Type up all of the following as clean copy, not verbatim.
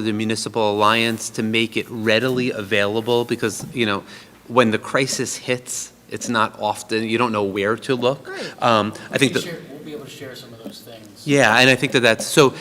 the Municipal Alliance to make it readily available, because, you know, when the crisis hits, it's not often, you don't know where to look. Right. I think that, We'll be able to share some of those things. yeah, and I think that that's, so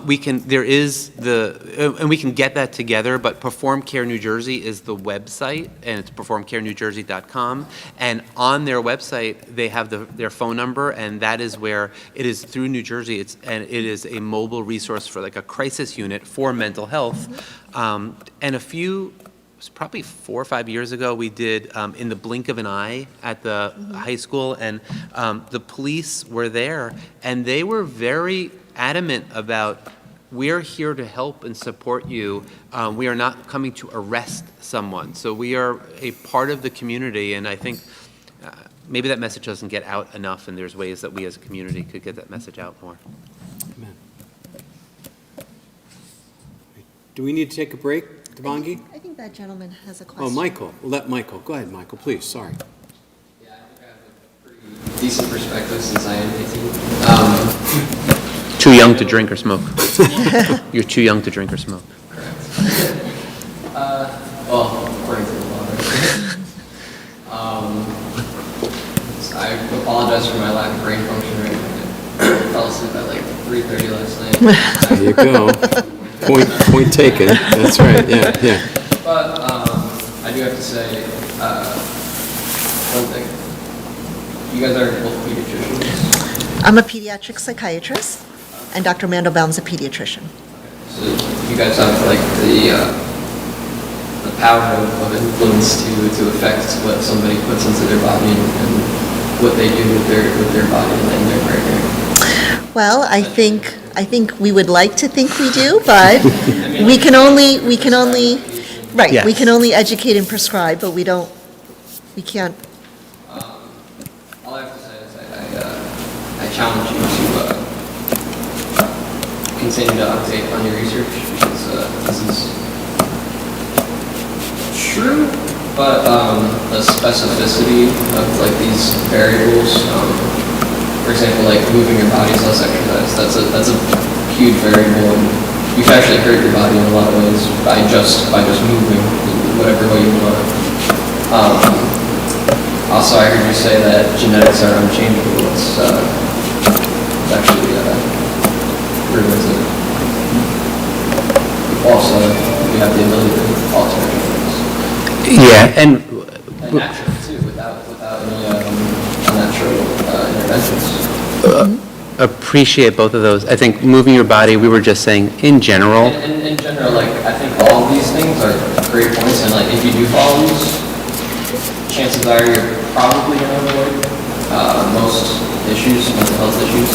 we can, there is the, and we can get that together, but Perform Care New Jersey is the website, and it's performcarenewjersey.com, and on their website, they have their phone number, and that is where it is through New Jersey, and it is a mobile resource for like a crisis unit for mental health. And it was probably 4 or 5 years ago, we did In the Blink of an Eye at the high school, and the police were there, and they were very adamant about, we're here to help and support you. We are not coming to arrest someone. So we are a part of the community, and I think maybe that message doesn't get out enough, and there's ways that we as a community could get that message out more. Amen. Do we need to take a break, Devangi? I think that gentleman has a question. Oh, Michael. We'll let Michael. Go ahead, Michael, please. Sorry. Yeah, I think I have a pretty decent perspective since I am 18. Too young to drink or smoke. You're too young to drink or smoke. Correct. Well, according to the law. So I apologize for my lack of brain function right now. I fell asleep at like 3:30 last night. There you go. Point taken. That's right. Yeah. But I do have to say one thing. You guys are both pediatricians. I'm a pediatric psychiatrist, and Dr. Mandelbaum's a pediatrician. So you guys have like the power of influence to affect what somebody puts into their body and what they do with their body and their career. Well, I think we would like to think we do, but we can only right. Yes. We can only educate and prescribe, but we can't. All I have to say is I challenge you to continue to update on your research, because this is true, but the specificity of like these variables, for example, like moving your body is less exercise, that's a huge variable, and you can actually hurt your body in a lot of ways by just moving whatever way you want. Also, I heard you say that genetics are unchangeable. It's actually proven to also we have the ability to alter genetics. Yeah, and Naturally too, without any unnatural interventions. appreciate both of those. I think moving your body, we were just saying, in general. In general, like I think all of these things are great points, and like if you do follow these, chances are you're probably going to avoid most issues, mental health issues.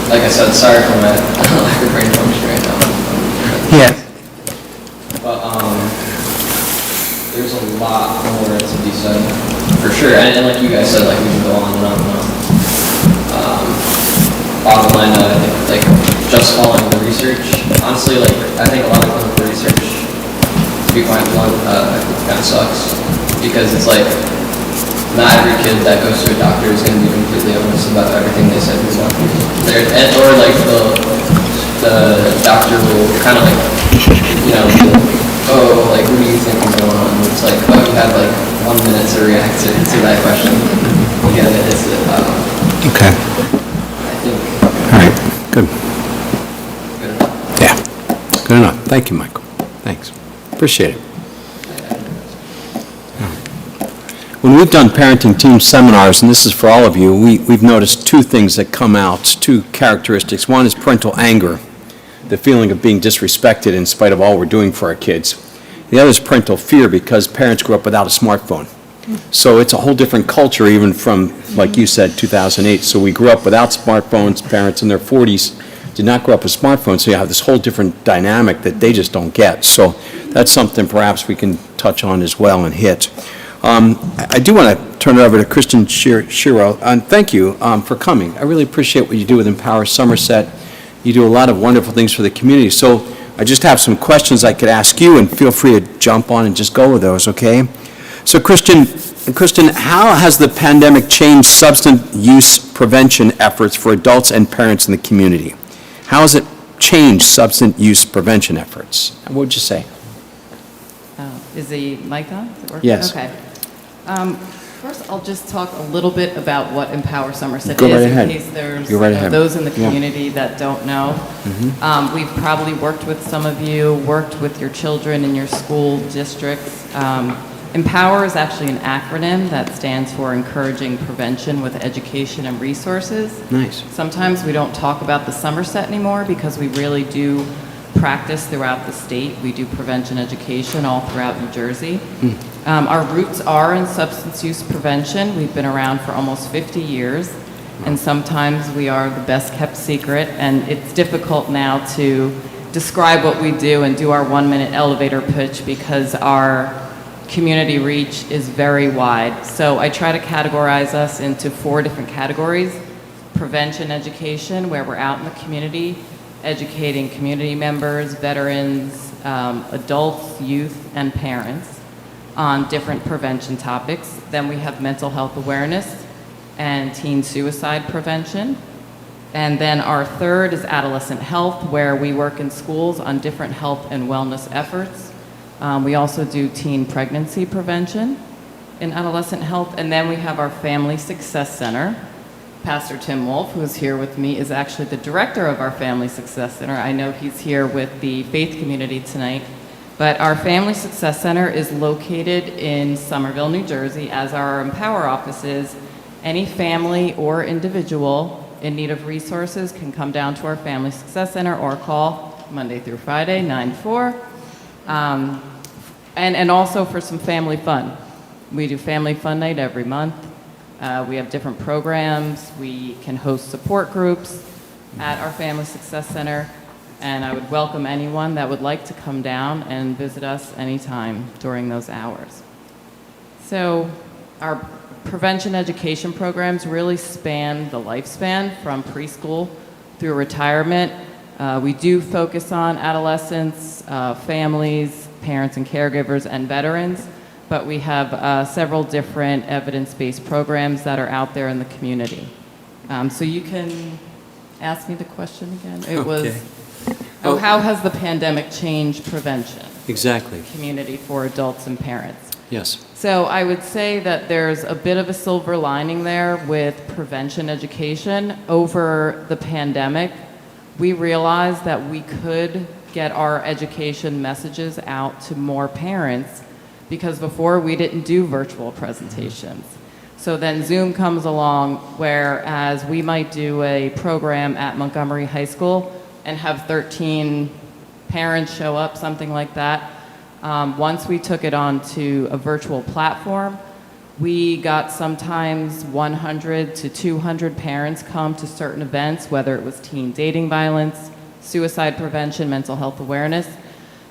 Like I said, sorry for my lack of brain function right now. Yeah. But there's a lot more to be said, for sure. And like you guys said, like we can go on and on and on. Bottom line, I think like just following the research, honestly, like I think a lot of clinical research, to be quite blunt, kind of sucks, because it's like not every kid that goes to a doctor is going to be completely honest about everything they said to the doctor. Or like the doctor will kind of like, you know, oh, like what do you think is going on? It's like, oh, you have like 1 minute to react to that question. Again, it's Okay. I think. All right. Good. Good enough. Yeah. Good enough. Thank you, Michael. Thanks. Appreciate it. When we've done parenting team seminars, and this is for all of you, we've noticed two things that come out, two characteristics. One is parental anger, the feeling of being disrespected in spite of all we're doing for our kids. The other is parental fear, because parents grew up without a smartphone. So it's a whole different culture, even from, like you said, 2008. So we grew up without smartphones. Parents in their 40s did not grow up with smartphones, so you have this whole different dynamic that they just don't get. So that's something perhaps we can touch on as well and hit. I do want to turn it over to Kristen Schiro, and thank you for coming. I really appreciate what you do with Empower Somerset. You do a lot of wonderful things for the community. So I just have some questions I could ask you, and feel free to jump on and just go with those, okay? So Kristen, how has the pandemic changed substance use prevention efforts for adults and parents in the community? How has it change substance use prevention efforts? What would you say? Is the mic on? Is it working? Yes. Okay. First, I'll just talk a little bit about what Empower Somerset Go is, right ahead. in case there's Go right ahead. those in the Yeah. community that don't know. We've probably worked with some of you, worked with your children in your school districts. Empower is actually an acronym that stands for Encouraging Prevention with Education and Resources. Nice. Sometimes we don't talk about the Somerset anymore because we really do practice throughout the state. We do prevention education all throughout New Jersey. Our roots are in substance use prevention. We've been around for almost 50 years, and sometimes we are the best kept secret, and it's difficult now to describe what we do and do our 1-minute elevator pitch because our community reach is very wide. So I try to categorize us into 4 different categories. Prevention education, where we're out in the community, educating community members, veterans, adults, youth, and parents on different prevention topics. Then we have mental health awareness and teen suicide prevention. And then our third is adolescent health, where we work in schools on different health and wellness efforts. We also do teen pregnancy prevention in adolescent health. And then we have our Family Success Center. Pastor Tim Wolf, who is here with me, is actually the director of our Family Success Center. I know he's here with the faith community tonight. But our Family Success Center is located in Somerville, New Jersey, as our Empower office is. Any family or individual in need of resources can come down to our Family Success Center or call Monday through Friday, 9 to 4. And also for some family fun. We do Family Fun Night every month. We have different programs. We can host support groups at our Family Success Center. And I would welcome anyone that would like to come down and visit us anytime during those hours. So our prevention education programs really span the lifespan from preschool through retirement. We do focus on adolescents, families, parents and caregivers, and veterans, but we have several different evidence-based programs that are out there in the community. So you can ask me the question again. It was, how has the pandemic changed prevention? Exactly. Community for adults and parents. Yes. So I would say that there's a bit of a silver lining there with prevention education. Over the pandemic, we realized that we could get our education messages out to more parents because before we didn't do virtual presentations. So then Zoom comes along, whereas we might do a program at Montgomery High School and have 13 parents show up, something like that. Once we took it onto a virtual platform, we got sometimes 100 to 200 parents come to certain events, whether it was teen dating violence, suicide prevention, mental health awareness.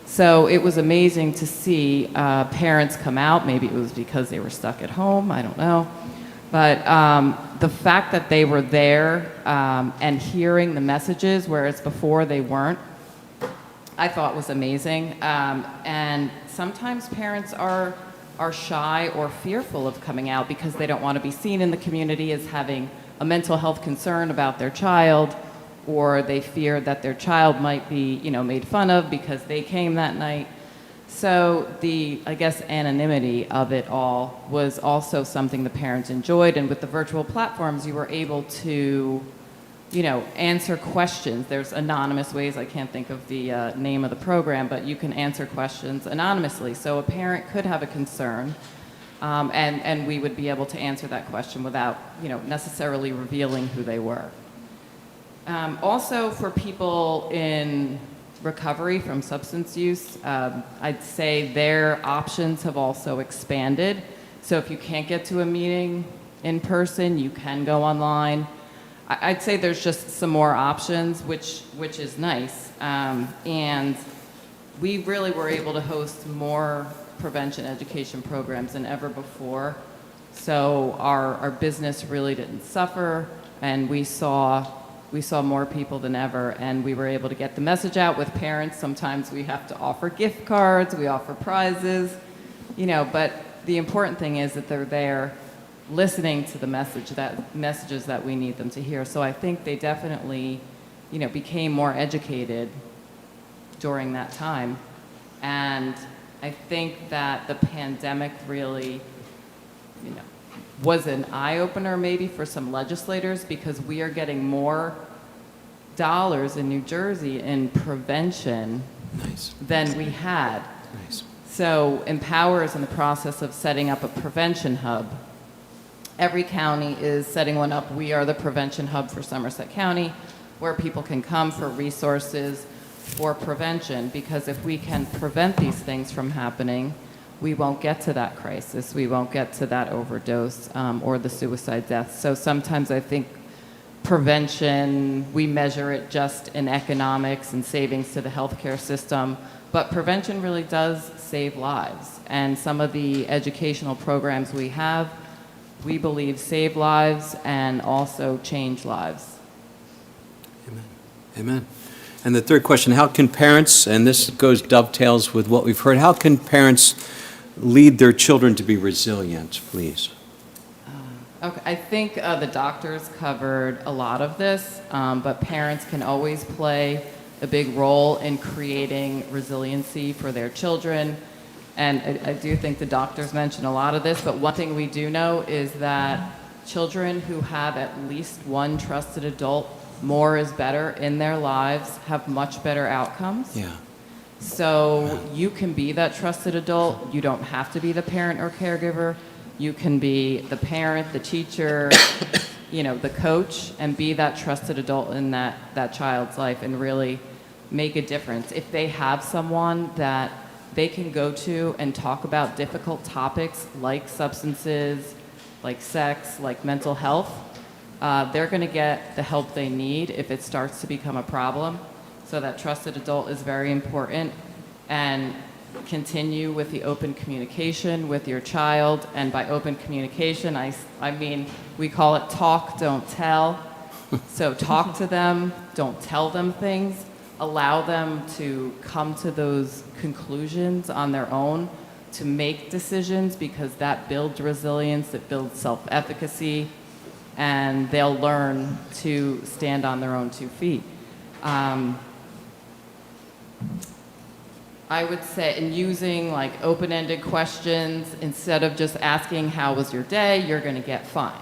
So it was amazing to see parents come out. Maybe it was because they were stuck at home, I don't know. But the fact that they were there and hearing the messages, whereas before they weren't, I thought was amazing. And sometimes parents are shy or fearful of coming out because they don't want to be seen in the community as having a mental health concern about their child, or they fear that their child might be, made fun of because they came that night. So the, I guess, anonymity of it all was also something the parents enjoyed. And with the virtual platforms, you were able to, answer questions. There's anonymous ways. I can't think of the name of the program, but you can answer questions anonymously. So a parent could have a concern, and we would be able to answer that question without, necessarily revealing who they were. Also, for people in recovery from substance use, I'd say their options have also expanded. So if you can't get to a meeting in person, you can go online. I'd say there's just some more options, which is nice. And we really were able to host more prevention education programs than ever before. So our business really didn't suffer, and we saw more people than ever, and we were able to get the message out with parents. Sometimes we have to offer gift cards, we offer prizes, but the important thing is that they're there listening to the messages that we need them to hear. So I think they definitely became more educated during that time. And I think that the pandemic really, was an eye-opener maybe for some legislators, because we are getting more dollars in New Jersey in prevention Nice, than we had. nice. So Empower is in the process of setting up a prevention hub. Every county is setting one up. We are the prevention hub for Somerset County, where people can come for resources for prevention, because if we can prevent these things from happening, we won't get to that crisis. We won't get to that overdose or the suicide death. So sometimes I think prevention, we measure it just in economics and savings to the healthcare system, but prevention really does save lives. And some of the educational programs we have, we believe save lives and also change lives. Amen. Amen. And the third question, how can parents, and this dovetails with what we've heard, how can parents lead their children to be resilient, please? Okay, I think the doctors covered a lot of this, but parents can always play a big role in creating resiliency for their children. And I do think the doctors mentioned a lot of this, but one thing we do know is that children who have at least one trusted adult, more is better in their lives, have much better outcomes. Yeah. So you can be that trusted adult. You don't have to be the parent or caregiver. You can be the parent, the teacher, the coach, and be that trusted adult in that child's life and really make a difference. If they have someone that they can go to and talk about difficult topics like substances, like sex, like mental health, they're going to get the help they need if it starts to become a problem. So that trusted adult is very important. And continue with the open communication with your child. And by open communication, I mean, we call it talk, don't tell. So talk to them, don't tell them things. Allow them to come to those conclusions on their own, to make decisions, because that builds resilience, it builds self-efficacy, and they'll learn to stand on their own 2 feet. I would say, in using like open-ended questions, instead of just asking, how was your day, you're going to get fine,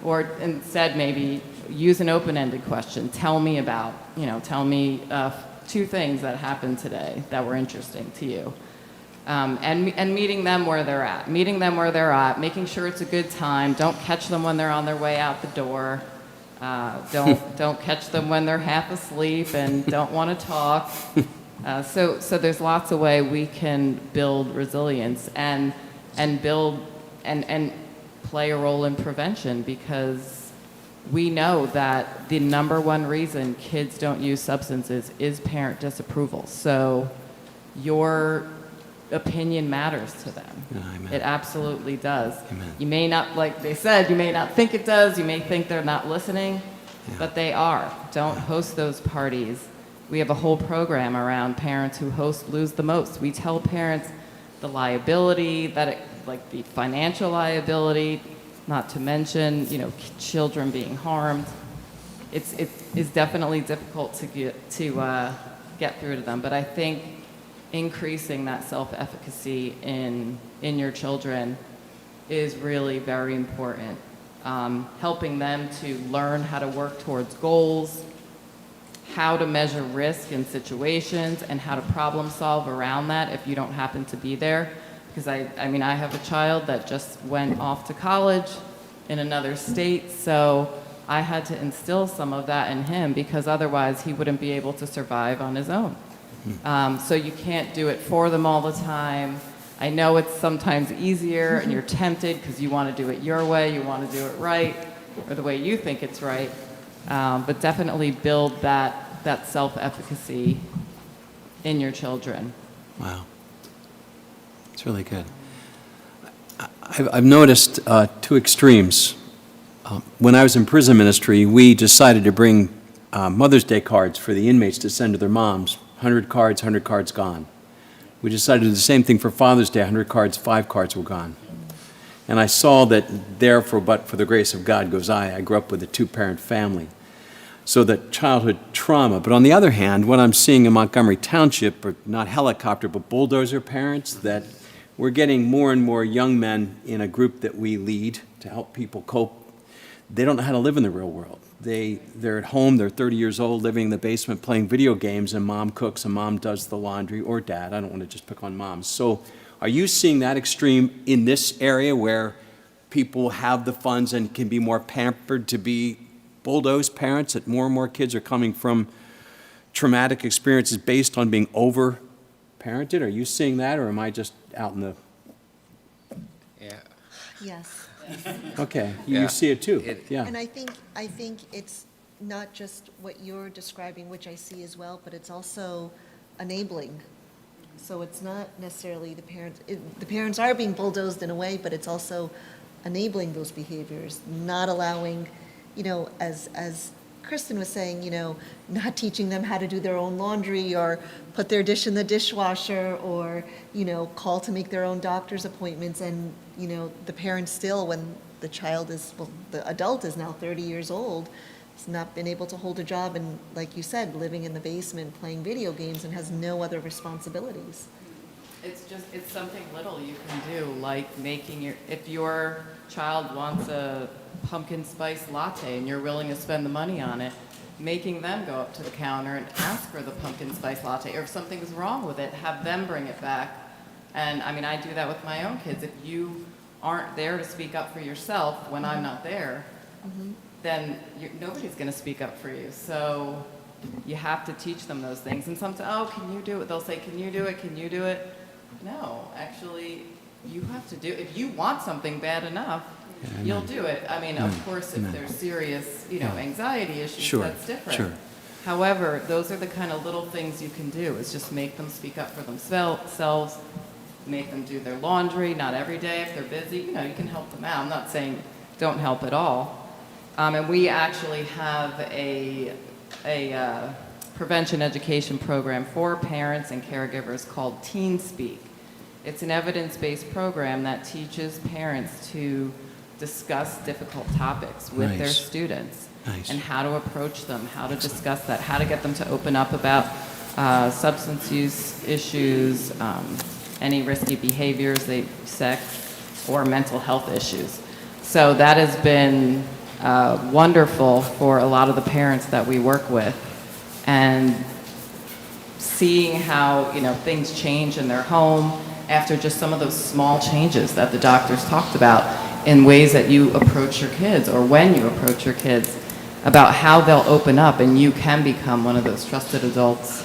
or instead maybe use an open-ended question. Tell me about, tell me 2 things that happened today that were interesting to you. And meeting them where they're at. Meeting them where they're at, making sure it's a good time. Don't catch them when they're on their way out the door. Don't catch them when they're half asleep and don't want to talk. So there's lots of ways we can build resilience and build and play a role in prevention, because we know that the number one reason kids don't use substances is parent disapproval. So your opinion matters to them. Amen. It absolutely does. Amen. You may not, like they said, you may not think it does. You may think they're not listening, but they are. Don't host those parties. We have a whole program around parents who host lose the most. We tell parents the liability, like the financial liability, not to mention, children being harmed. It's definitely difficult to get through to them. But I think increasing that self-efficacy in your children is really very important. Helping them to learn how to work towards goals, how to measure risk in situations, and how to problem solve around that if you don't happen to be there. Because I mean, I have a child that just went off to college in another state, so I had to instill some of that in him, because otherwise he wouldn't be able to survive on his own. So you can't do it for them all the time. I know it's sometimes easier and you're tempted because you want to do it your way, you want to do it right, or the way you think it's right. But definitely build that self-efficacy in your children. Wow. It's really good. I've noticed 2 extremes. When I was in prison ministry, we decided to bring Mother's Day cards for the inmates to send to their moms. 100 cards gone. We decided to do the same thing for Father's Day. 100 cards, 5 cards were gone. And I saw that therefore, but for the grace of God goes I grew up with a 2-parent family. So that childhood trauma. But on the other hand, what I'm seeing in Montgomery Township are not helicopter, but bulldozer parents, that we're getting more and more young men in a group that we lead to help people cope. They don't know how to live in the real world. They're at home, they're 30 years old, living in the basement, playing video games, and mom cooks and mom does the laundry, or dad. I don't want to just pick on moms. So are you seeing that extreme in this area where people have the funds and can be more pampered to be bulldoze parents, that more and more kids are coming from traumatic experiences based on being over-parented? Are you seeing that, or am I just out in the... Yeah. Yes. Okay, Yeah. you see it too. Yeah. And I think it's not just what you're describing, which I see as well, but it's also enabling. So it's not necessarily the parents, the parents are being bulldozed in a way, but it's also enabling those behaviors, not allowing, as Kristen was saying, not teaching them how to do their own laundry or put their dish in the dishwasher or, call to make their own doctor's appointments. And, the parents still, when the the adult is now 30 years old, has not been able to hold a job and, like you said, living in the basement, playing video games, and has no other responsibilities. It's something little you can do, like if your child wants a pumpkin spice latte and you're willing to spend the money on it, making them go up to the counter and ask for the pumpkin spice latte, or if something's wrong with it, have them bring it back. And I mean, I do that with my own kids. If you aren't there to speak up for yourself when I'm not there, then nobody's going to speak up for you. So you have to teach them those things. And sometimes, oh, can you do it? They'll say, can you do it? Can you do it? No, actually, you have to do it. If you want something bad enough, you'll do it. I mean, of course, if there's serious, anxiety issues, that's different. Sure. However, those are the kind of little things you can do, is just make them speak up for themselves, make them do their laundry, not every day if they're busy. You can help them out. I'm not saying don't help at all. And we actually have a prevention education program for parents and caregivers called Teen Speak. It's an evidence-based program that teaches parents to discuss difficult topics with their students. Nice. And how to approach them, how to discuss that, how to get them to open up about substance use issues, any risky behaviors, sex, or mental health issues. So that has been wonderful for a lot of the parents that we work with, and seeing how things change in their home after just some of those small changes that the doctors talked about in ways that you approach your kids, or when you approach your kids, about how they'll open up and you can become one of those trusted adults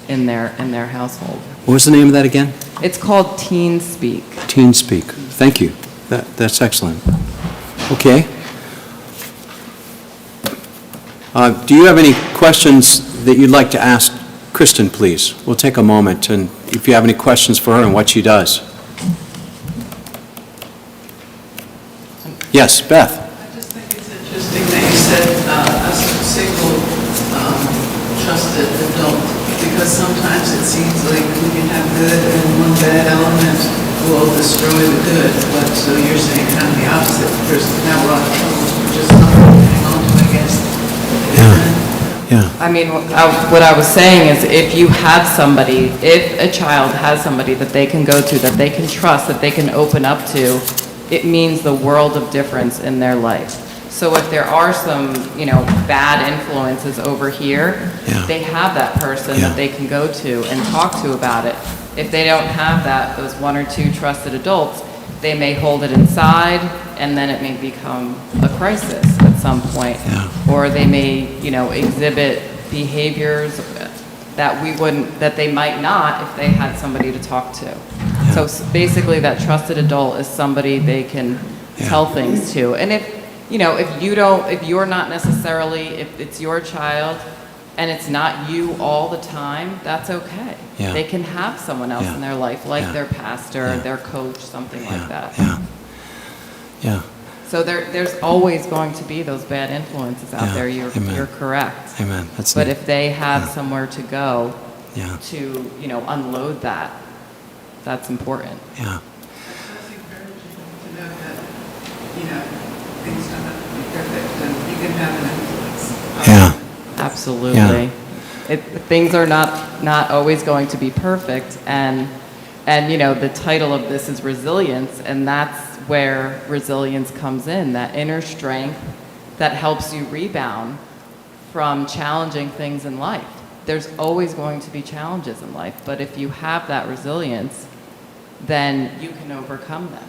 in their household. What was the name of that again? It's called Teen Speak. Teen Speak. Thank you. That's excellent. Okay. Do you have any questions that you'd like to ask Kristen, please? We'll take a moment, and if you have any questions for her and what she does. Yes, Beth. I just think it's interesting that you said a single trusted adult, because sometimes it seems like we can have good and one bad element will destroy the good. But so you're saying kind of the opposite. There's now we're out of trouble. We're just not hang on to, I guess. Yeah. I mean, what I was saying is, if you have somebody, if a child has somebody that they can go to, that they can trust, that they can open up to, it means the world of difference in their life. So if there are some, bad influences over here, they have that person that they can go to and talk to about it. If they don't have that, those one or two trusted adults, they may hold it inside, and then it may become a crisis at some point. Or they may, exhibit behaviors that they might not if they had somebody to talk to. So basically, that trusted adult is somebody they can tell things to. And if you're not necessarily, if it's your child and it's not you all the time, that's okay. They can have someone else in their life, like their pastor, their coach, something like that. So there's always going to be those bad influences out there. You're correct. Amen. But if they have somewhere to go to, unload that, that's important. It's encouraging to know that, things don't have to be perfect and you can have an influence. Yeah. Absolutely. Things are not always going to be perfect, and you know, the title of this is resilience, and that's where resilience comes in, that inner strength that helps you rebound from challenging things in life. There's always going to be challenges in life, but if you have that resilience, then you can overcome them,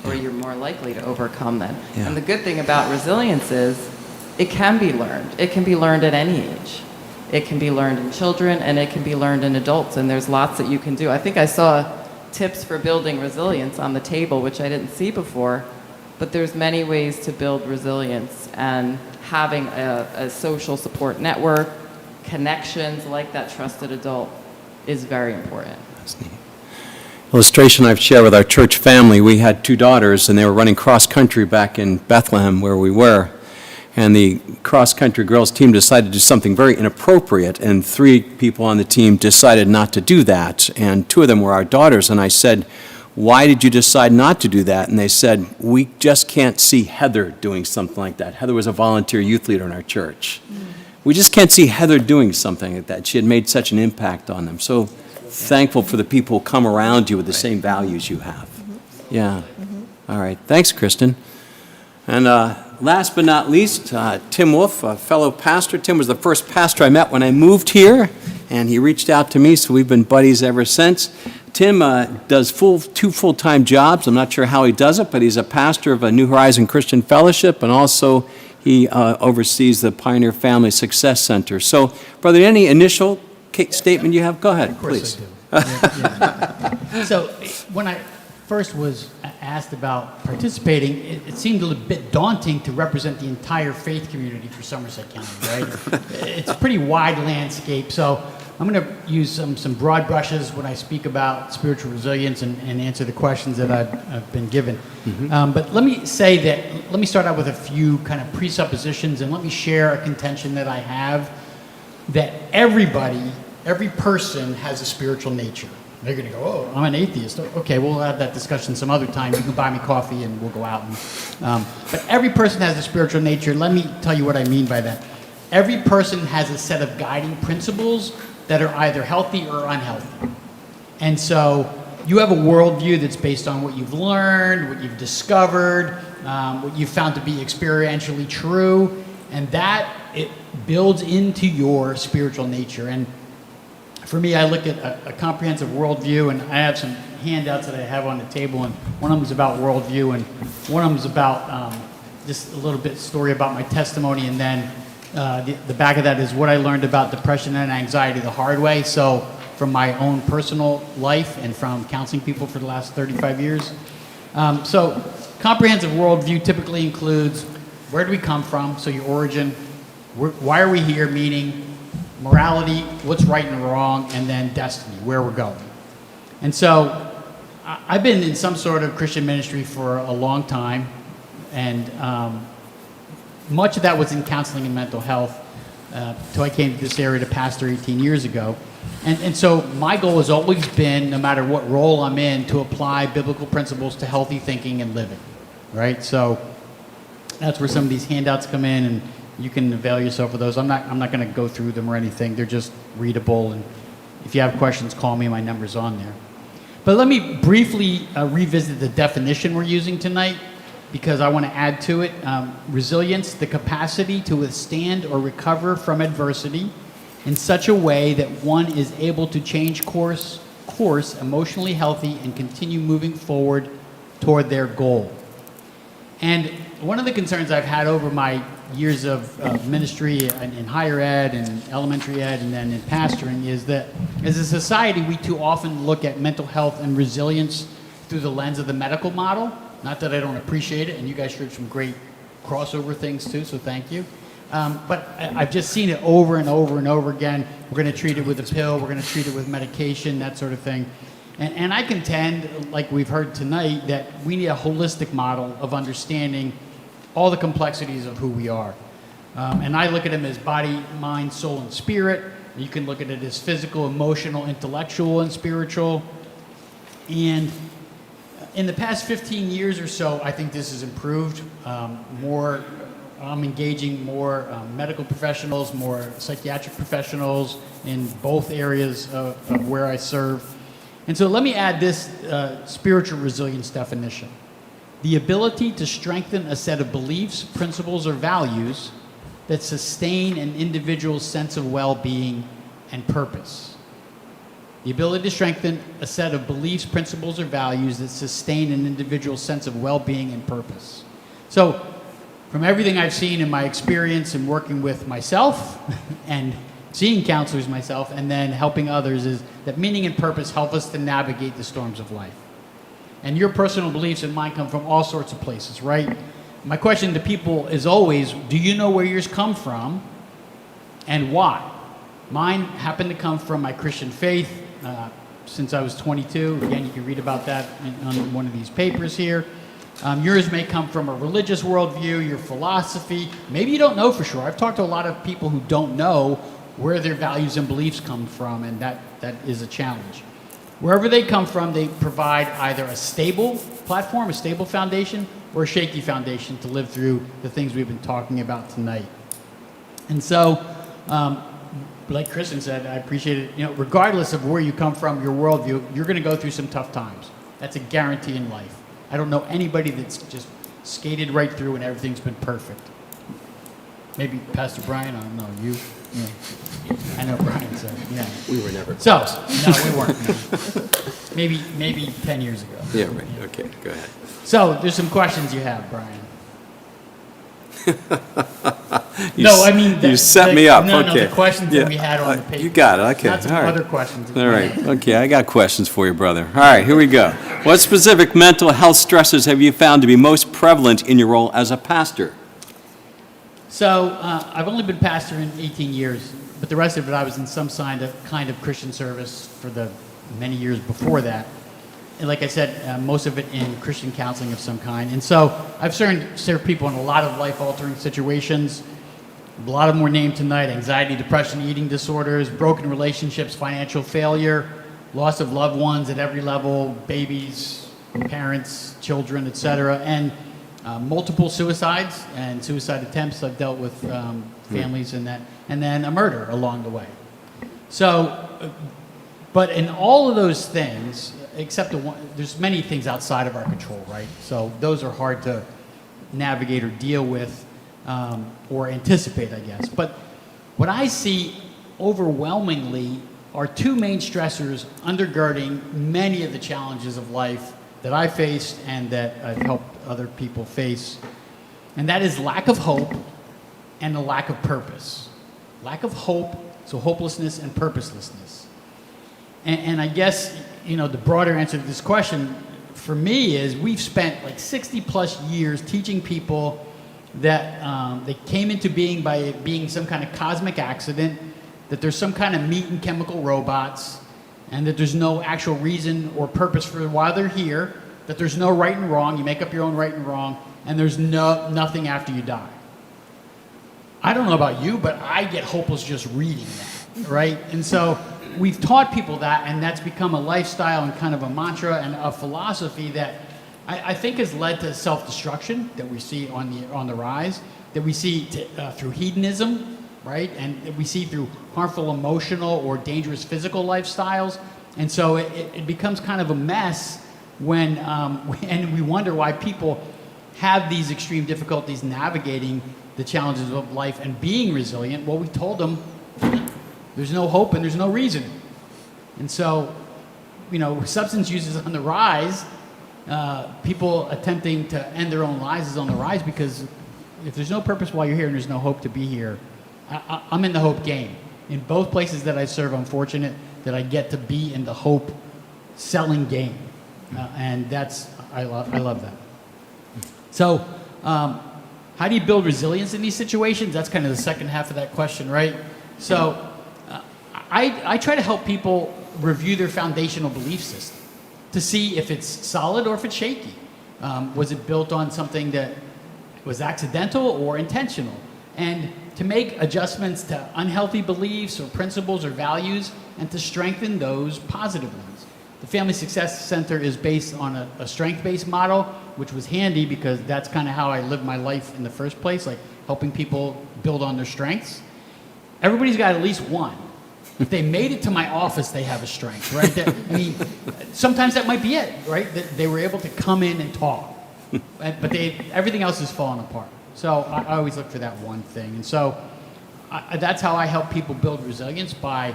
or you're more likely to overcome them. Yeah. And the good thing about resilience is it can be learned. It can be learned at any age. It can be learned in children, and it can be learned in adults, and there's lots that you can do. I think I saw tips for building resilience on the table, which I didn't see before, but there's many ways to build resilience, and having a social support network, connections like that trusted adult is very important. That's neat. Illustration I've shared with our church family, we had 2 daughters, and they were running cross-country back in Bethlehem, where we were. And the cross-country girls team decided to do something very inappropriate, and 3 people on the team decided not to do that. And 2 of them were our daughters, and I said, "Why did you decide not to do that?" And they said, "We just can't see Heather doing something like that." Heather was a volunteer youth leader in our church. We just can't see Heather doing something like that. She had made such an impact on them. So thankful for the people who come around you with the same values you have. Yeah. All right. Thanks, Kristen. And last but not least, Tim Wolf, a fellow pastor. Tim was the first pastor I met when I moved here, and he reached out to me, so we've been buddies ever since. Tim does 2 full-time jobs. I'm not sure how he does it, but he's a pastor of a New Horizon Christian Fellowship, and also he oversees the Pioneer Family Success Center. So, brother, any initial statement you have? Go ahead, please. Of course I do. Yeah. So when I first was asked about participating, it seemed a little bit daunting to represent the entire faith community for Somerset County, right? It's a pretty wide landscape, so I'm going to use some broad brushes when I speak about spiritual resilience and answer the questions that I've been given. But let me start out with a few kind of presuppositions, and let me share a contention that I have, that every person has a spiritual nature. They're going to go, "Oh, I'm an atheist." Okay, we'll have that discussion some other time. You can buy me coffee and we'll go out. But every person has a spiritual nature. Let me tell you what I mean by that. Every person has a set of guiding principles that are either healthy or unhealthy. And so you have a worldview that's based on what you've learned, what you've discovered, what you've found to be experientially true, and that it builds into your spiritual nature. And for me, I look at a comprehensive worldview, and I have some handouts that I have on the table, and one of them is about worldview, and one of them is about just a little bit story about my testimony, and then the back of that is what I learned about depression and anxiety the hard way, so from my own personal life and from counseling people for the last 35 years. So comprehensive worldview typically includes where do we come from, so your origin, why are we here, meaning morality, what's right and wrong, and then destiny, where we're going. And so I've been in some sort of Christian ministry for a long time, and much of that was in counseling and mental health until I came to this area to pastor 18 years ago. And so my goal has always been, no matter what role I'm in, to apply biblical principles to healthy thinking and living, right? So that's where some of these handouts come in, and you can avail yourself of those. I'm not going to go through them or anything. They're just readable, and if you have questions, call me. My number's on there. But let me briefly revisit the definition we're using tonight, because I want to add to it. Resilience, the capacity to withstand or recover from adversity in such a way that one is able to change course, emotionally healthy, and continue moving forward toward their goal. And one of the concerns I've had over my years of ministry in higher ed and elementary ed and then in pastoring is that as a society, we too often look at mental health and resilience through the lens of the medical model. Not that I don't appreciate it, and you guys shared some great crossover things too, so thank you. But I've just seen it over and over and over again. We're going to treat it with a pill, we're going to treat it with medication, that sort of thing. And I contend, like we've heard tonight, that we need a holistic model of understanding all the complexities of who we are. And I look at them as body, mind, soul, and spirit. You can look at it as physical, emotional, intellectual, and spiritual. And in the past 15 years or so, I think this has improved. More I'm engaging more medical professionals, more psychiatric professionals in both areas of where I serve. And so let me add this spiritual resilience definition. The ability to strengthen a set of beliefs, principles, or values that sustain an individual's sense of well-being and purpose. The ability to strengthen a set of beliefs, principles, or values that sustain an individual's sense of well-being and purpose. So, from everything I've seen in my experience in working with myself and seeing counselors myself and then helping others, is that meaning and purpose help us to navigate the storms of life. And your personal beliefs and mine come from all sorts of places, right? My question to people is always, do you know where yours come from and why? Mine happened to come from my Christian faith since I was 22. Again, you can read about that on one of these papers here. Yours may come from a religious worldview, your philosophy. Maybe you don't know for sure. I've talked to a lot of people who don't know where their values and beliefs come from, and that is a challenge. Wherever they come from, they provide either a stable platform, a stable foundation, or a shaky foundation to live through the things we've been talking about tonight. And so, like Kristen said, I appreciate it. You know, regardless of where you come from, your worldview, you're going to go through some tough times. That's a guarantee in life. I don't know anybody that's just skated right through and everything's been perfect. Maybe Pastor Brian, I don't know, you? Yeah. I know Brian said, yeah. We were never. So, no, we weren't. No. Maybe 10 years ago. Yeah, right. Okay, go ahead. So, there's some questions you have, Brian. You set me up. No, Okay. the questions that we had on the paper. You got it. Okay. Not some All right. other questions. All right. Okay, I got questions for you, brother. All right, here we go. What specific mental health stressors have you found to be most prevalent in your role as a pastor? So, I've only been pastor in 18 years, but the rest of it I was in some kind of Christian service for the many years before that. And like I said, most of it in Christian counseling of some kind. And so I've served people in a lot of life-altering situations. A lot of them were named tonight: anxiety, depression, eating disorders, broken relationships, financial failure, loss of loved ones at every level, babies, parents, children, etc., and multiple suicides and suicide attempts. I've dealt with families in that, and then a murder along the way. So, but in all of those things, except there's many things outside of our control, right? So those are hard to navigate or deal with or anticipate, I guess. But what I see overwhelmingly are two main stressors undergirding many of the challenges of life that I faced and that I've helped other people face. And that is lack of hope and a lack of purpose. Lack of hope, so hopelessness and purposelessness. And I guess, you know, the broader answer to this question for me is we've spent like 60 plus years teaching people that they came into being by being some kind of cosmic accident, that there's some kind of meat and chemical robots, and that there's no actual reason or purpose for why they're here, that there's no right and wrong, you make up your own right and wrong, and there's nothing after you die. I don't know about you, but I get hopeless just reading that, right? And so we've taught people that, and that's become a lifestyle and kind of a mantra and a philosophy that I think has led to self-destruction that we see on the rise, that we see through hedonism, right? And that we see through harmful emotional or dangerous physical lifestyles. And so it becomes kind of a mess when, and we wonder why people have these extreme difficulties navigating the challenges of life and being resilient. Well, we told them there's no hope and there's no reason. And so, you know, substance use is on the rise. People attempting to end their own lives is on the rise, because if there's no purpose while you're here and there's no hope to be here, I'm in the hope game. In both places that I serve, I'm fortunate that I get to be in the hope selling game. And I love that. So, how do you build resilience in these situations? That's kind of the second half of that question, right? So, I try to help people review their foundational belief system to see if it's solid or if it's shaky. Was it built on something that was accidental or intentional? And to make adjustments to unhealthy beliefs or principles or values, and to strengthen those positive ones. The Family Success Center is based on a strength-based model, which was handy because that's kind of how I lived my life in the first place. Like, helping people build on their strengths. Everybody's got at least one. If they made it to my office, they have a strength, right? I mean, sometimes that might be it, right? That they were able to come in and talk, but everything else is falling apart. So I always look for that one thing. And so that's how I help people build resilience, by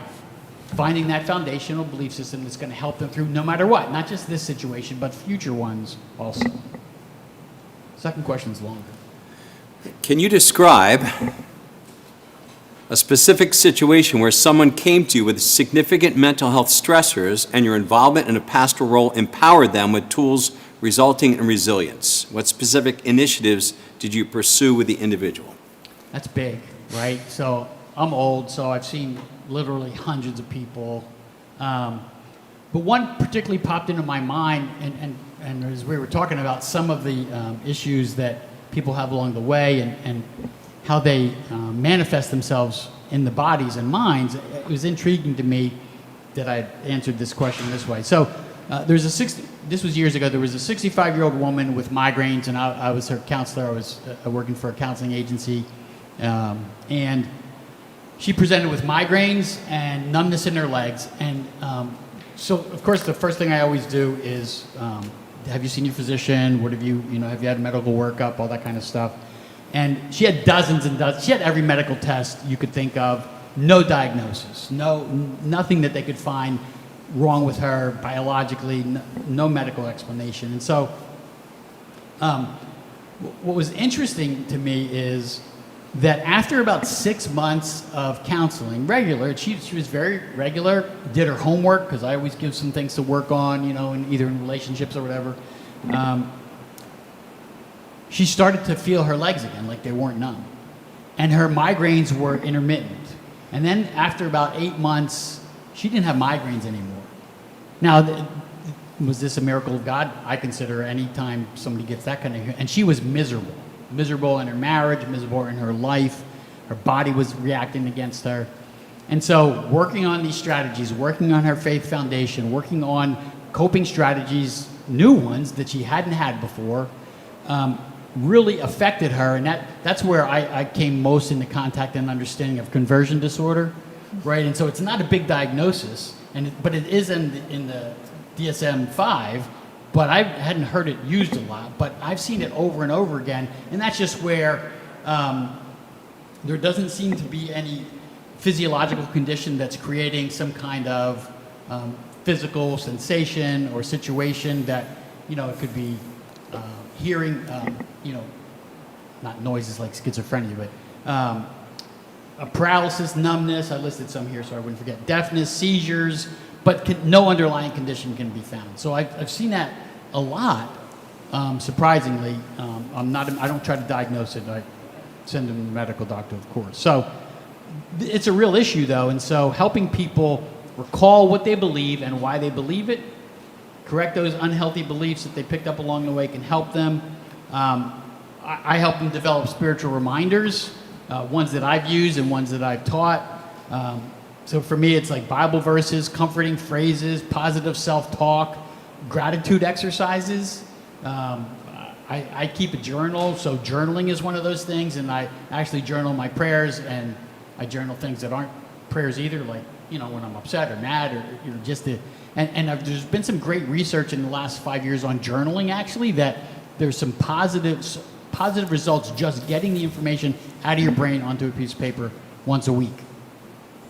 finding that foundational belief system that's going to help them through no matter what, not just this situation, but future ones also. Second question's longer. Can you describe a specific situation where someone came to you with significant mental health stressors and your involvement in a pastoral role empowered them with tools resulting in resilience? What specific initiatives did you pursue with the individual? That's big, right? So I'm old, so I've seen literally hundreds of people. But one particularly popped into my mind, and as we were talking about some of the issues that people have along the way and how they manifest themselves in the bodies and minds, it was intriguing to me that I answered this question this way. So this was years ago, there was a 65-year-old woman with migraines, and I was her counselor. I was working for a counseling agency, and she presented with migraines and numbness in her legs. And so, of course, the first thing I always do is, have you seen your physician? Have you had a medical workup, all that kind of stuff. And she had dozens and dozens. She had every medical test you could think of. No diagnosis. Nothing that they could find wrong with her biologically. No medical explanation. And so, what was interesting to me is that after about 6 months of counseling, regular, she was very regular, did her homework, because I always give some things to work on, either in relationships or whatever. She started to feel her legs again, like they weren't numb. And her migraines were intermittent. And then after about 8 months, she didn't have migraines anymore. Now, was this a miracle of God? I consider any time somebody gets that kind of, and she was miserable. Miserable in her marriage, miserable in her life. Her body was reacting against her. And so working on these strategies, working on her faith foundation, working on coping strategies, new ones that she hadn't had before, really affected her. And that's where I came most into contact and understanding of conversion disorder, right? And so it's not a big diagnosis, but it is in the DSM-5, but I hadn't heard it used a lot, but I've seen it over and over again, and that's just where there doesn't seem to be any physiological condition that's creating some kind of physical sensation or situation that, it could be hearing, not noises like schizophrenia, but a paralysis, numbness, I listed some here so I wouldn't forget, deafness, seizures, but no underlying condition can be found. So I've seen that a lot, surprisingly. I don't try to diagnose it. I send them to the medical doctor, of course. So it's a real issue, though, and so helping people recall what they believe and why they believe it, correct those unhealthy beliefs that they picked up along the way can help them. I help them develop spiritual reminders, ones that I've used and ones that I've taught. So for me, it's like Bible verses, comforting phrases, positive self-talk, gratitude exercises. I keep a journal, so journaling is one of those things, and I actually journal my prayers, and I journal things that aren't prayers either, like, when I'm upset or mad, or just there's been some great research in the last 5 years on journaling, actually, that there's some positive results just getting the information out of your brain onto a piece of paper once a week.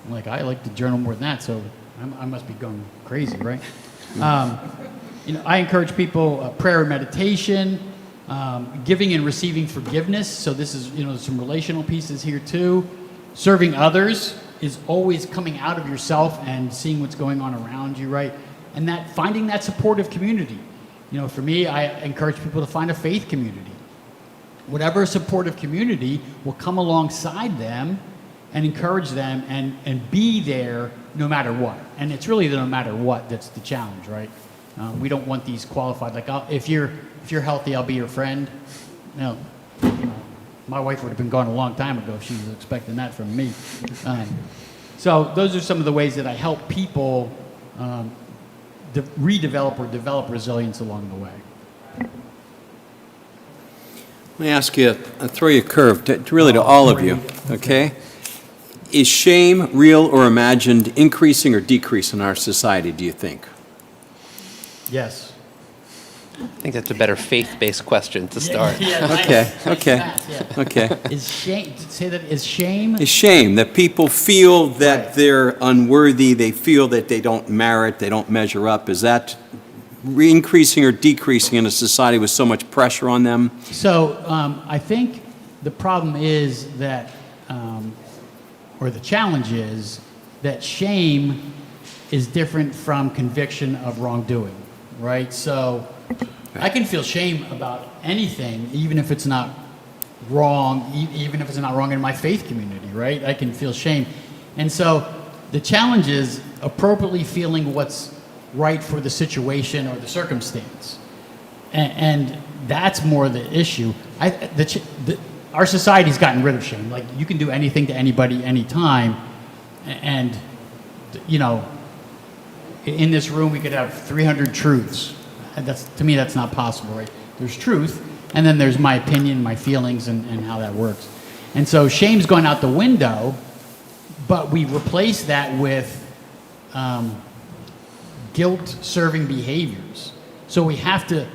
I'm like, I like to journal more than that, so I must be going crazy, right? I encourage people prayer and meditation, giving and receiving forgiveness. So this is, some relational pieces here too. Serving others is always coming out of yourself and seeing what's going on around you, right? And finding that supportive community. For me, I encourage people to find a faith community. Whatever supportive community will come alongside them and encourage them and be there no matter what. And it's really the no matter what that's the challenge, right? We don't want these qualified, like, if you're healthy, I'll be your friend. My wife would have been gone a long time ago if she was expecting that from me. So those are some of the ways that I help people redevelop or develop resilience along the way. Let me ask you, throw you a curve, really to all of you, okay? Is shame, real or imagined, increasing or decreasing in our society, do you think? Yes. I think that's a better faith-based question to start. Okay, okay, Yeah. okay. Is shame, say that, is shame? Is shame, that people feel that Right. they're unworthy, they feel that they don't merit, they don't measure up, is that increasing or decreasing in a society with so much pressure on them? So I think the problem is that, or the challenge is that shame is different from conviction of wrongdoing, right? So I can feel shame about anything, even if it's not wrong, even if it's not wrong in my faith community, right? I can feel shame. And so the challenge is appropriately feeling what's right for the situation or the circumstance. And that's more the issue. Our society's gotten rid of shame. Like, you can do anything to anybody, anytime. And, you know, in this room, we could have 300 truths. And to me, that's not possible, right? There's truth, and then there's my opinion, my feelings, and how that works. And so shame's gone out the window, but we replace that with guilt-serving behaviors. So we have to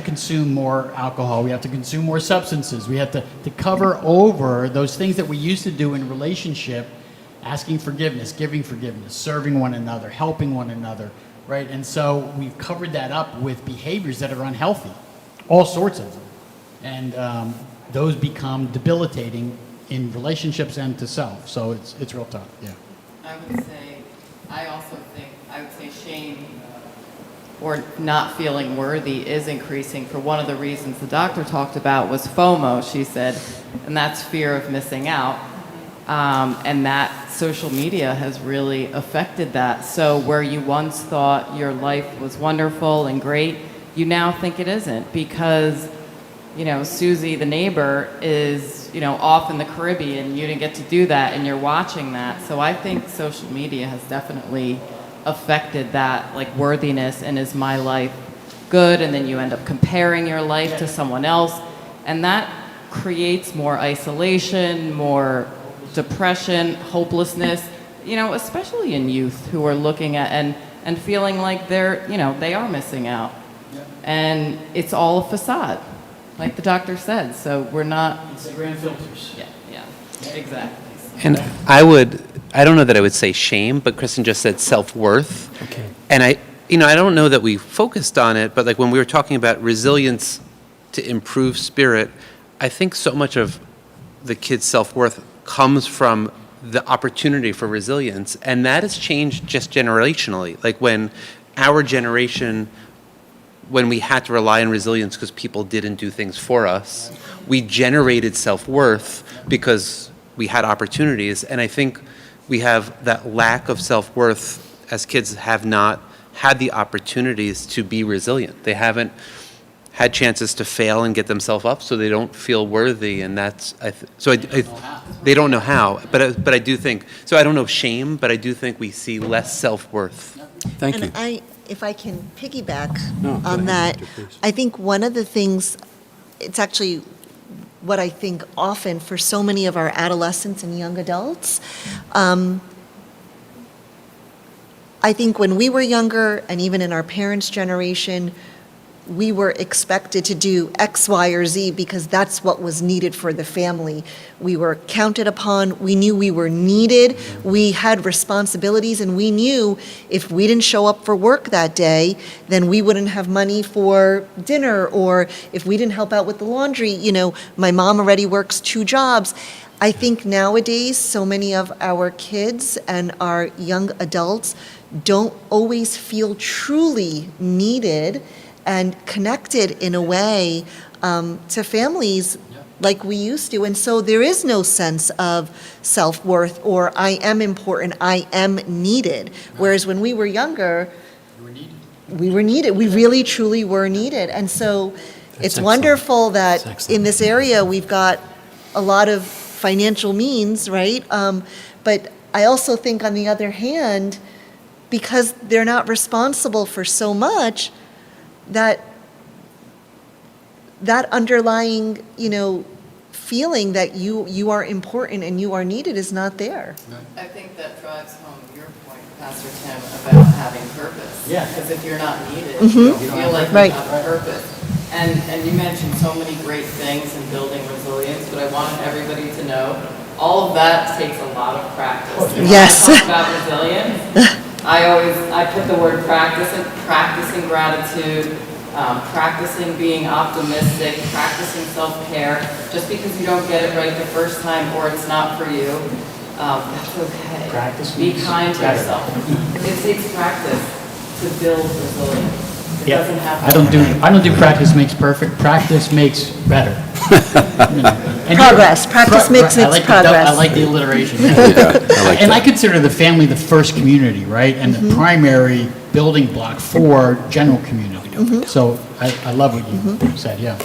consume more alcohol. We have to consume more substances. We have to cover over those things that we used to do in relationship, asking forgiveness, giving forgiveness, serving one another, helping one another, right? And so we've covered that up with behaviors that are unhealthy, all sorts of them. And those become debilitating in relationships and to self. So it's real tough, yeah. I would say shame or not feeling worthy is increasing for one of the reasons the doctor talked about was FOMO, she said, and that's fear of missing out. And that social media has really affected that. So where you once thought your life was wonderful and great, you now think it isn't because, you know, Susie, the neighbor, is, you know, off in the Caribbean. You didn't get to do that, and you're watching that. So I think social media has definitely affected that, like, worthiness, and is my life good? And then you end up comparing your life to someone else, and that creates more isolation, more depression, hopelessness, you know, especially in youth who are looking at and feeling like they're, you know, they are missing out. And it's all a facade, like the doctor said. So we're not. Instagram filters. Yeah, exactly. And I don't know that I would say shame, but Kristen just said self-worth. Okay. And I don't know that we focused on it, but like when we were talking about resilience to improve spirit, I think so much of the kids' self-worth comes from the opportunity for resilience, and that has changed just generationally. Like when our generation, when we had to rely on resilience because people didn't do things for us, we generated self-worth because we had opportunities, and I think we have that lack of self-worth as kids have not had the opportunities to be resilient. They haven't had chances to fail and get themselves up, so they don't feel worthy, and that's they don't know how. But I do think so. I don't know shame, but I do think we see less self-worth. Thank you. And if I can piggyback No, go on ahead, that, please. I think one of the things, it's actually what I think often for so many of our adolescents and young adults, I think when we were younger, and even in our parents' generation, we were expected to do X, Y, or Z because that's what was needed for the family. We were counted upon. We knew we were needed. We had responsibilities, and we knew if we didn't show up for work that day, then we wouldn't have money for dinner, or if we didn't help out with the laundry, you know, my mom already works 2 jobs. I think nowadays, so many of our kids and our young adults don't always feel truly needed and connected in a way to families like we used to. And so there is no sense of self-worth or I am important, I am needed. Whereas when we were younger, we were needed. We really, truly were needed. And so it's excellent. Wonderful that That's excellent. in this area we've got a lot of financial means, right? But I also think on the other hand, because they're not responsible for so much, that that underlying, feeling that you are important and you are needed is not there. I think that drives home your point, Pastor Tim, about having purpose. Yeah. Because if you're not needed, you don't feel like Right. you have a purpose. And you mentioned so many great things in building resilience, but I wanted everybody to know all of that takes a lot of practice. And Yes. when I talk about resilience, I put the word practice in, practicing gratitude, practicing being optimistic, practicing self-care. Just because you don't get it right the first time or it's not for you, that's okay. Practice Be makes kind to better. yourself. It takes practice to build resilience. It Yeah, doesn't have I don't do practice makes perfect. Practice makes better. And Progress. Practice makes I its like progress. I like the alliteration. Yeah, I like And I that. consider the family the first community, right? And the primary building block for general community. So I love what you said, yeah.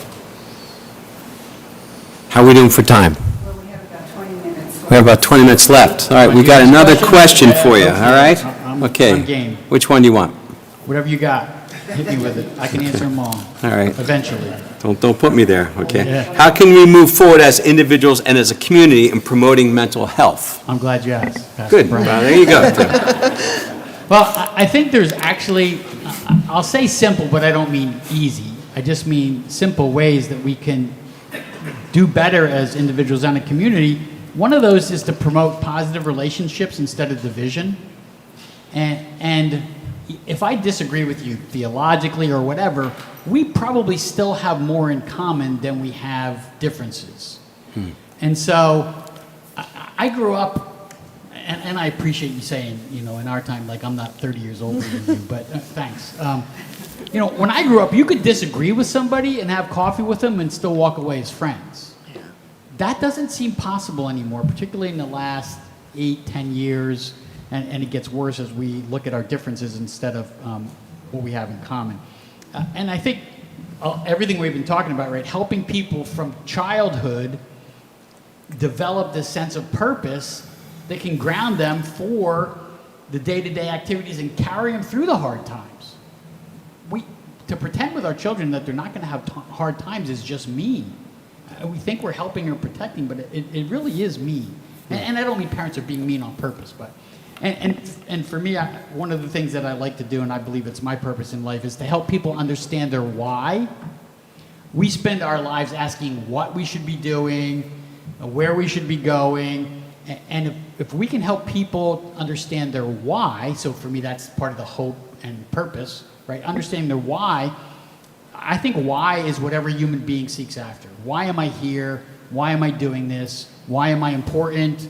How are we doing for time? Well, we have about 20 minutes. We have about 20 minutes left. All right, we got another question for you, all right? I'm Okay. game. Which one do you want? Whatever you got, hit me with it. I can answer them all. All right. Eventually. Don't put me there, okay? Yeah. How can we move forward as individuals and as a community in promoting mental health? I'm glad you asked. Pastor Good, Brian. well, there you go. Well, I think there's actually, I'll say simple, but I don't mean easy. I just mean simple ways that we can do better as individuals and a community. One of those is to promote positive relationships instead of division. And if I disagree with you theologically or whatever, we probably still have more in common than we have differences. And so I grew up, and I appreciate you saying, in our time, like I'm not 30 years older than you, but thanks. When I grew up, you could disagree with somebody and have coffee with them and still walk away as friends. That doesn't seem possible anymore, particularly in the last 8, 10 years, and it gets worse as we look at our differences instead of what we have in common. And I think everything we've been talking about, right, helping people from childhood develop this sense of purpose that can ground them for the day-to-day activities and carry them through the hard times. To pretend with our children that they're not going to have hard times is just mean. We think we're helping or protecting, but it really is mean. And I don't mean parents are being mean on purpose, but and for me, one of the things that I like to do, and I believe it's my purpose in life, is to help people understand their why. We spend our lives asking what we should be doing, where we should be going, and if we can help people understand their why, so for me that's part of the hope and purpose, right? Understanding their why, I think why is what every human being seeks after. Why am I here? Why am I doing this? Why am I important?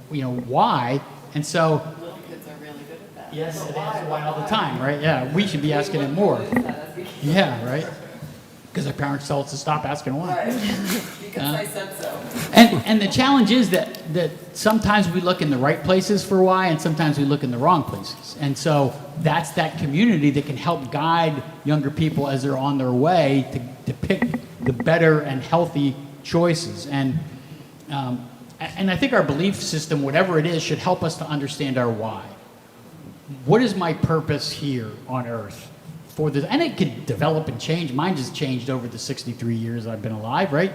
Why? And so, Little kids are really good at that. yes, it is why all the time, right? Yeah, we should be asking it more. Yeah, right? Because our parents tell us to stop asking why. Because I said so. And the challenge is that sometimes we look in the right places for why, and sometimes we look in the wrong places. And so that's that community that can help guide younger people as they're on their way to pick the better and healthy choices. And I think our belief system, whatever it is, should help us to understand our why. What is my purpose here on earth? And it could develop and change. Mine just changed over the 63 years I've been alive, right?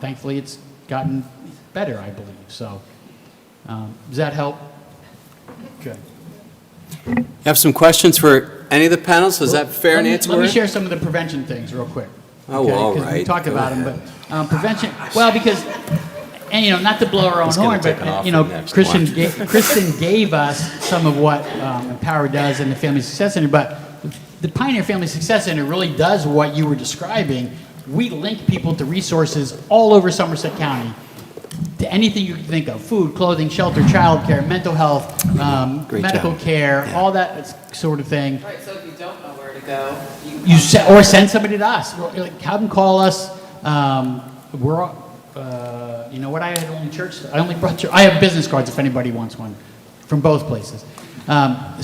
Thankfully, it's gotten better, I believe. So, does that help? Good. You have some questions for any of the panelists? Is that fair and answer? Let me share some of the prevention things real quick. Oh, well, all 'Cause we right. talked Go about them, ahead. but prevention, well, because, and not to blow our own He's gonna horn, take but, it off next. Kristen gave us some of what Empower does and the Family Success Center, but the Pioneer Family Success Center really does what you were describing. We link people to resources all over Somerset County, to anything you can think of: food, clothing, shelter, childcare, mental health, Great medical job. care, Yeah. all that sort of thing. Right, so if you don't know where to go, Or send somebody to us. Like, have them call us. We're, you know what? I had only church. I only brought church. I have business cards if anybody wants one, from both places. And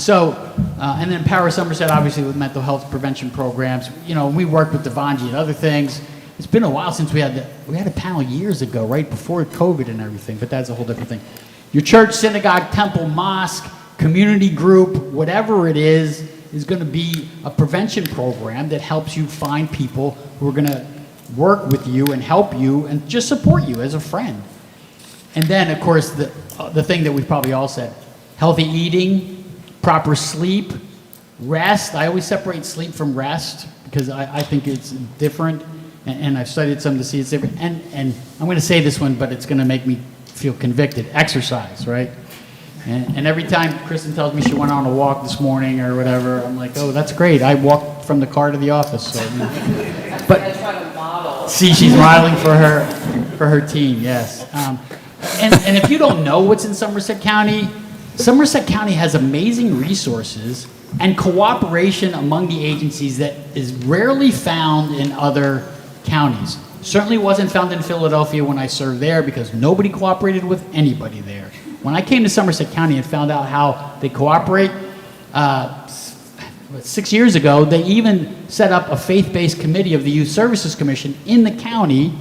then Empower Somerset, obviously, with mental health prevention programs. We work with Devanji and other things. It's been a while since we had a panel years ago, right before COVID and everything, but that's a whole different thing. Your church, synagogue, temple, mosque, community group, whatever it is, is going to be a prevention program that helps you find people who are going to work with you and help you and just support you as a friend. And then, of course, the thing that we've probably all said, healthy eating, proper sleep, rest. I always separate sleep from rest because I think it's different, and I've studied some to see it's different. And I'm going to say this one, but it's going to make me feel convicted. Exercise, right? And every time Kristen tells me she went on a walk this morning or whatever, I'm like, oh, that's great. I walked from the car to the office. So, but I try to model. see, she's modeling for her team, yes. And if you don't know what's in Somerset County has amazing resources and cooperation among the agencies that is rarely found in other counties. Certainly wasn't found in Philadelphia when I served there because nobody cooperated with anybody there. When I came to Somerset County and found out how they cooperate, 6 years ago, they even set up a faith-based committee of the Youth Services Commission in the county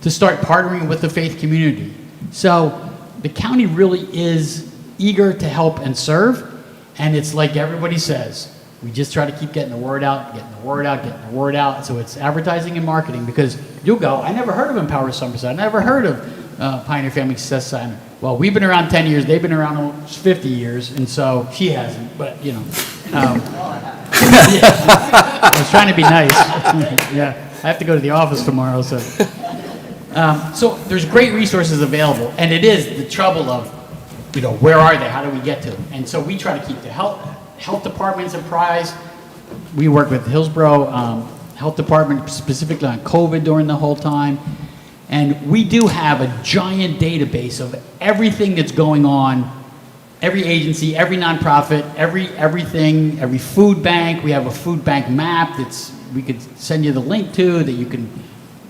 to start partnering with the faith community. So the county really is eager to help and serve, and it's like everybody says, we just try to keep getting the word out, getting the word out, getting the word out. So it's advertising and marketing because you'll go, I never heard of Empower Somerset, I never heard of Pioneer Family Success Center. Well, we've been around 10 years, they've been around almost 50 years, and so she hasn't, but you know. I was trying to be nice. Yeah, I have to go to the office tomorrow, so. So there's great resources available, and it is the trouble of, you know, where are they? How do we get to them? And so we try to keep the health departments apprised. We work with Hillsborough Health Department specifically on COVID during the whole time. And we do have a giant database of everything that's going on, every agency, every nonprofit, everything, every food bank. We have a food bank map we could send you the link to that you can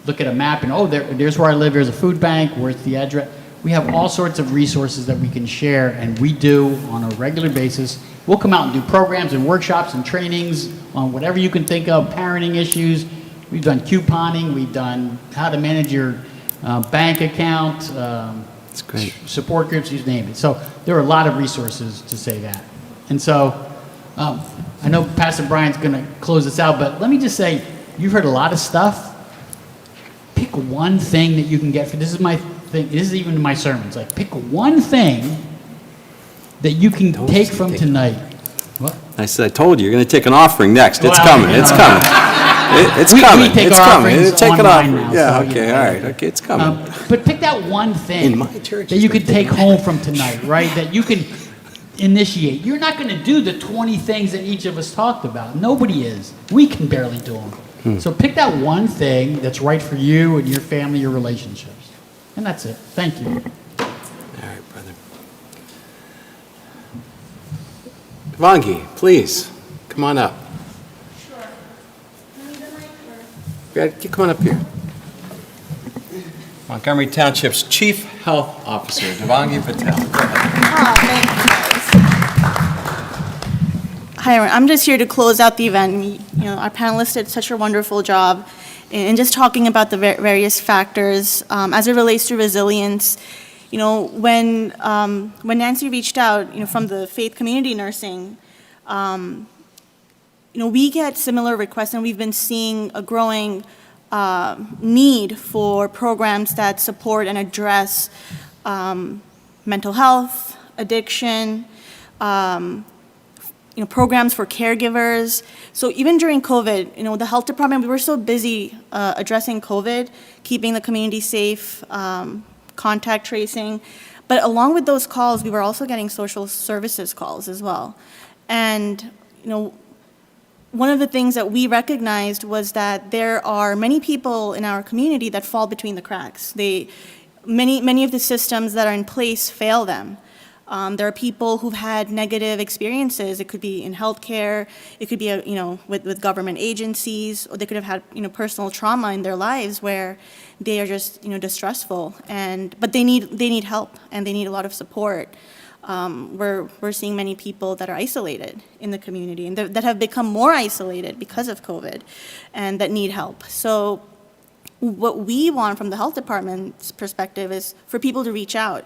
look at a map and, oh, there's where I live, here's a food bank, where's the address. We have all sorts of resources that we can share, and we do on a regular basis. We'll come out and do programs and workshops and trainings on whatever you can think of, parenting issues. We've done couponing, we've done how to manage your bank account, That's great. support groups, you name it. So there are a lot of resources to say that. And so I know Pastor Brian's going to close this out, but let me just say, you've heard a lot of stuff. Pick one thing that you can get this is my thing, this is even my sermons, like pick one thing that you can take from tonight. What? I said, I told you, you're going to take an offering next. It's Well, coming, you it's know. coming. It's We coming, take it's our coming. offerings Take it online off. now, Yeah, so, okay, yeah. all right, okay, it's coming. But pick that one thing In my church, that you it's could take home from tonight, right? That you can initiate. You're not going to do the 20 things that each of us talked about. Nobody is. We can barely do them. So pick that one thing that's right for you and your family, your relationships. And that's it. Thank you. All right, brother. Vangi, please, come on up. Sure. Need the mic or? Come on up here. Montgomery Township's Chief Health Officer, Devangi Patel. Go ahead. Thank you guys. Hi, everyone. I'm just here to close out the event. You know, our panelists did such a wonderful job in just talking about the various factors as it relates to resilience. You know, when Nancy reached out, you know, from the faith community nursing, you know, we get similar requests, and we've been seeing a growing need for programs that support and address mental health, addiction, you know, programs for caregivers. So even during COVID, you know, the health department, we were so busy addressing COVID, keeping the community safe, contact tracing. But along with those calls, we were also getting social services calls as well. And, you know, one of the things that we recognized was that there are many people in our community that fall between the cracks. Many of the systems that are in place fail them. There are people who've had negative experiences. It could be in healthcare, it could be, you know, with government agencies, or they could have had, you know, personal trauma in their lives where they are just, you know, distressful. But they need help, and they need a lot of support. We're seeing many people that are isolated in the community and that have become more isolated because of COVID and that need help. So what we want from the health department's perspective is for people to reach out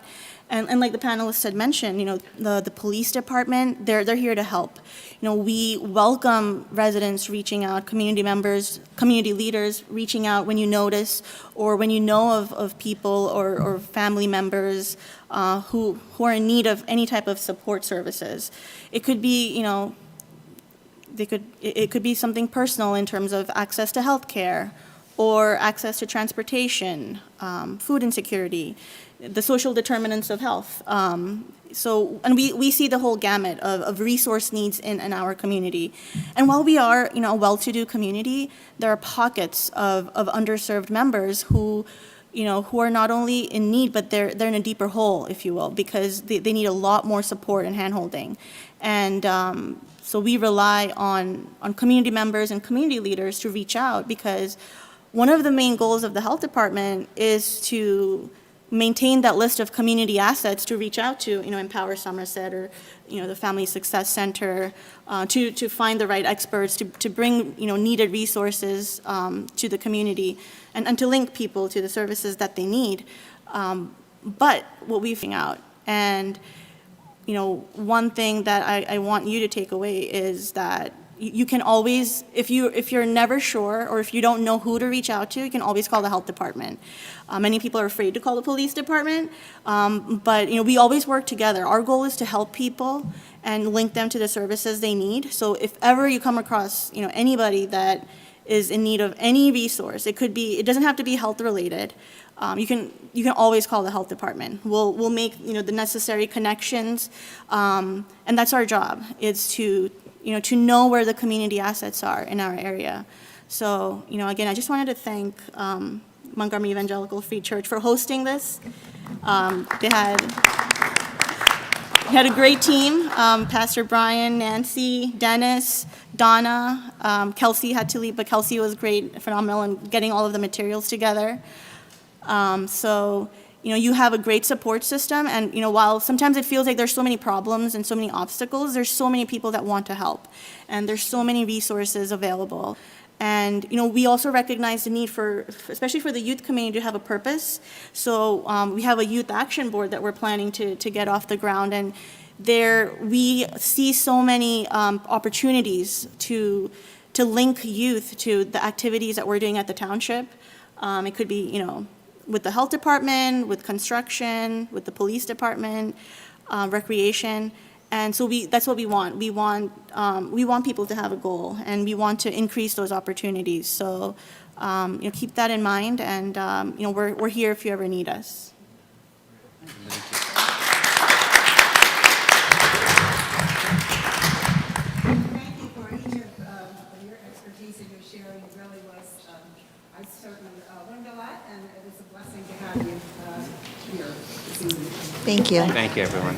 And like the panelists had mentioned, the police department, they're here to help. We welcome residents reaching out, community members, community leaders reaching out when you notice or when you know of people or family members who are in need of any type of support services. It could be, it could be something personal in terms of access to health care or access to transportation, food insecurity, the social determinants of health. And we see the whole gamut of resource needs in our community. And while we are, a well-to-do community, there are pockets of underserved members who are not only in need, but they're in a deeper hole, if you will, because they need a lot more support and handholding. And so we rely on community members and community leaders to reach out, because one of the main goals of the health department is to maintain that list of community assets to reach out to, Empower Somerset or, the Family Success Center, to find the right experts, to bring, needed resources to the community and to link people to the services that they need. But what we've figured out, and, one thing that I want you to take away is that you can always, if you're never sure or if you don't know who to reach out to, you can always call the health department. Many people are afraid to call the police department, but we always work together. Our goal is to help people and link them to the services they need. So if ever you come across anybody that is in need of any resource, it doesn't have to be health related. You can always call the health department. We'll make the necessary connections, and that's our job. Is to know where the community assets are in our area. So, again, I just wanted to thank Montgomery Evangelical Free Church for hosting this. They had a great team, Pastor Brian, Nancy, Dennis, Donna, Kelsey had to leave, but Kelsey was great, phenomenal in getting all of the materials together. So, you have a great support system, and, while sometimes it feels like there's so many problems and so many obstacles, there's so many people that want to help, and there's so many resources available. And, we also recognize the need especially for the youth community, to have a purpose. So we have a youth action board that we're planning to get off the ground, and there we see so many opportunities to link youth to the activities that we're doing at the township. It could be, with the health department, with construction, with the police department, recreation. And so that's what we want. We want people to have a goal, and we want to increase those opportunities. So, keep that in mind, and we're here if you ever need us. Thank you for each of your expertise and your sharing. It really was, I certainly learned a lot, and it was a blessing to have you here this evening. Thank you. Thank you, everyone.